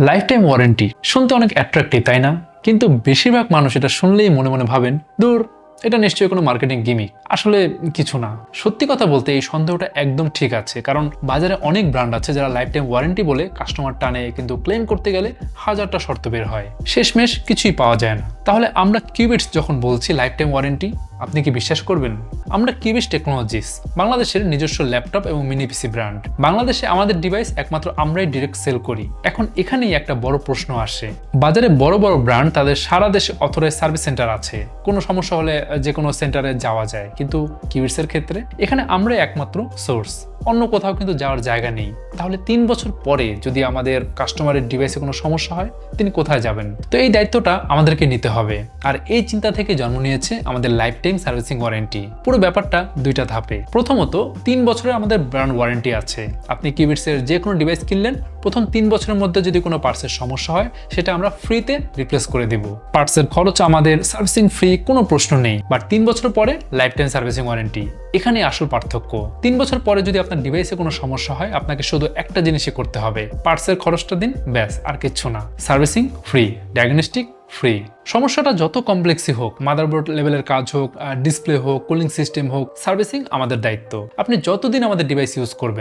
Life time warranty শুনতে অনেক attractive, তাই না? কিন্তু বেশিরভাগ মানুষ এটা শুনলেই মনে মনে ভাবেন, দূর, এটা নিশ্চয়ই কোনো মার্কেটিং গিমিক, আসলে কিছু না। সত্যি কথা বলতে এই সন্দেহটা একদম ঠিক আছে, কারণ বাজারে অনেক ব্র্যান্ড আছে যারা লাইফ টাইম ওয়ারেন্টি বলে কাস্টমার টানে, কিন্তু ক্লেম করতে গেলে হাজারটা শর্ত বের হয়, শেষমেশ কিছুই পাওয়া যায় না। তাহলে আমরা কিউবিটস যখন বলছি লাইফ টাইম ওয়ারেন্টি, আপনি কি বিশ্বাস করবেন? আমরা কিউবিটস টেকনোলজিস বাংলাদেশের নিজস্ব ল্যাপটপ এবং মিনি পিসি ব্র্যান্ড। বাংলাদেশে আমাদের ডিভাইস একমাত্র আমরাই ডিরেক্ট সেল করি। এখন এখানেই একটা বড় প্রশ্ন আসে, বাজারে বড় বড় ব্র্যান্ড তাদের সারা দেশে অথরাইজ সার্ভিস সেন্টার আছে, কোনো সমস্যা হলে যে কোনো সেন্টারে যাওয়া যায়, কিন্তু কিউবিটসের ক্ষেত্রে এখানে আমরাই একমাত্র সোর্স, অন্য কোথাও কিন্তু যাওয়ার জায়গা নেই। তাহলে 3 বছর পরে যদি আমাদের কাস্টমারের ডিভাইসে কোনো সমস্যা হয়, তিনি কোথায় যাবেন? তো এই দায়িত্বটা আমাদেরকে নিতে হবে, আর এই চিন্তা থেকে জন্ম নিয়েছে আমাদের লাইফ টাইম সার্ভিসিং ওয়ারেন্টি। পুরো ব্যাপারটা দুইটা ধাপে। প্রথমত, 3 বছরের আমাদের ব্র্যান্ড ওয়ারেন্টি আছে। আপনি কিউবিটসের যে কোনো ডিভাইস কিনলেন, প্রথম 3 বছরের মধ্যে যদি কোনো পার্টসের সমস্যা হয়, সেটা আমরা ফ্রিতে রিপ্লেস করে দেব। পার্টসের খরচ আমাদের, সার্ভিসিং ফ্রি, কোনো প্রশ্ন নেই। বাট 3 বছর পরে লাইফ টাইম সার্ভিসিং ওয়ারেন্টি, এখানে আসল পার্থক্য। 3 বছর পরে যদি আপনার ডিভাইসে কোনো সমস্যা হয়, আপনাকে শুধু একটা জিনিসই করতে হবে, পার্টসের খরচটা দিন, ব্যাস, আর কিচ্ছু না। Servicing free, diagnostic free. সমস্যাটা যত কমপ্লেক্সই হোক, মাদারবোর্ড লেভেলের কাজ হোক, ডিসপ্লে হোক, কুলিং সিস্টেম হোক, সার্ভিসিং আমাদের দায়িত্ব। আপনি যতদিন আমাদের ডিভাইস ইউজ করবেন